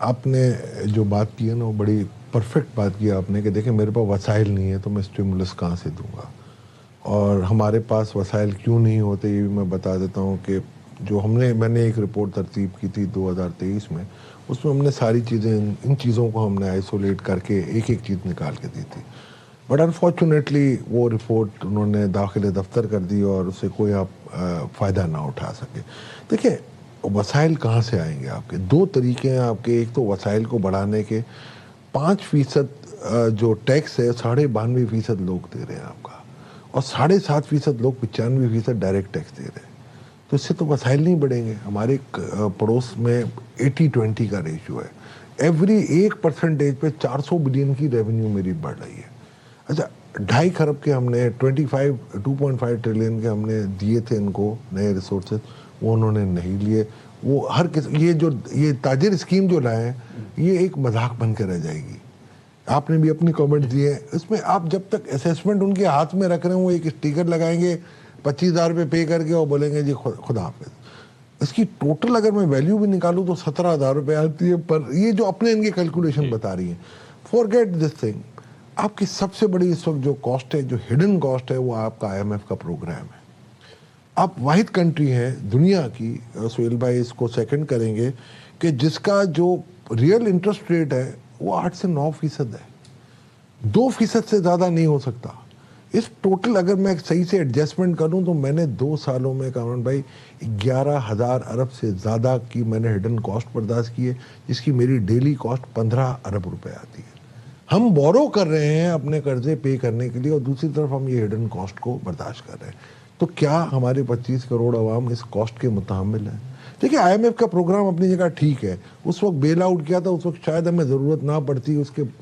آپ نے جو بات کی ہے نا وہ بڑی پرفیکٹ بات کی آپ نے کہ دیکھیں میرے پاس وسائل نہیں ہے تو میں اسٹیمولس کہاں سے دوں گا، اور ہمارے پاس وسائل کیوں نہیں ہوتے یہ بھی میں بتا دیتا ہوں کہ جو میں نے ایک رپورٹ ترتیب کی تھی 2023 میں، اس میں ہم نے ساری چیزیں ان چیزوں کو ہم نے آئسولیٹ کر کے ایک ایک چیز نکال کے دی تھی، بٹ انفارچونیٹلی وہ رپورٹ انہوں نے داخل دفتر کر دی اور اس سے کوئی آپ فائدہ نہ اٹھا سکے۔ دیکھیں وسائل کہاں سے آئیں گے آپ کے؟ دو طریقے ہیں آپ کے، ایک تو وسائل کو بڑھانے کے 5% جو ٹیکس ہے 92.5% لوگ دے رہے ہیں آپ کا، اور 7.5% لوگ 95% ڈائریکٹ ٹیکس دے رہے ہیں، تو اس سے تو وسائل نہیں بڑھیں گے۔ ہمارے پڑوس میں 80-20 کا ریشو ہے، ایوری 1% پہ 400 بلین کی ریونیو میری بڑھ رہی ہے۔ اچھا 2.5 کھرب کے ہم نے 2.5 ٹریلین کے ہم نے دیے تھے ان کو نئے ریسورسز، وہ انہوں نے نہیں لیے۔ وہ یہ تاجر اسکیم جو لائے ہیں یہ ایک مذاق بن کے رہ جائے گی۔ آپ نے بھی اپنی کامنٹ دیے، اس میں آپ جب تک اسیسمنٹ ان کے ہاتھ میں رکھ رہے ہیں وہ ایک اسٹیکر لگائیں گے 25,000 روپے پے کر کے اور بولیں گے جی خدا حافظ۔ اس کی ٹوٹل اگر میں ویلیو بھی نکالوں تو 17,000 روپے آتی ہے، پر یہ جو اپنے ان کی کیلکولیشن بتا رہی ہیں۔ فورگیٹ دس تھنگ، آپ کی سب سے بڑی اس وقت جو کاسٹ ہے، جو ہڈن کاسٹ ہے، وہ آپ کا IMF کا پروگرام ہے۔ آپ واحد کنٹری ہے دنیا کی، سہیل بھائی اس کو سیکنڈ کریں گے، کہ جس کا جو ریئل انٹرسٹ ریٹ ہے وہ 8 سے 9% ہے، 2% سے زیادہ نہیں ہو سکتا۔ اس ٹوٹل اگر میں صحیح سے ایڈجسٹمنٹ کروں تو میں نے 2 سالوں میں کامران بھائی 11,000 ارب سے زیادہ کی میں نے ہڈن کاسٹ برداشت کی ہے، جس کی میری ڈیلی کاسٹ 15 ارب روپے آتی ہے۔ ہم بورو کر رہے ہیں اپنے قرضے پے کرنے کے لیے، اور دوسری طرف ہم یہ ہڈن کاسٹ کو برداشت کر رہے ہیں، تو کیا ہمارے 25 کروڑ عوام اس کاسٹ کے متحمل ہیں؟ دیکھیں IMF کا پروگرام اپنی جگہ ٹھیک ہے، اس وقت بیل آؤٹ کیا تھا، اس وقت شاید ہمیں ضرورت نہ پڑتی اس کے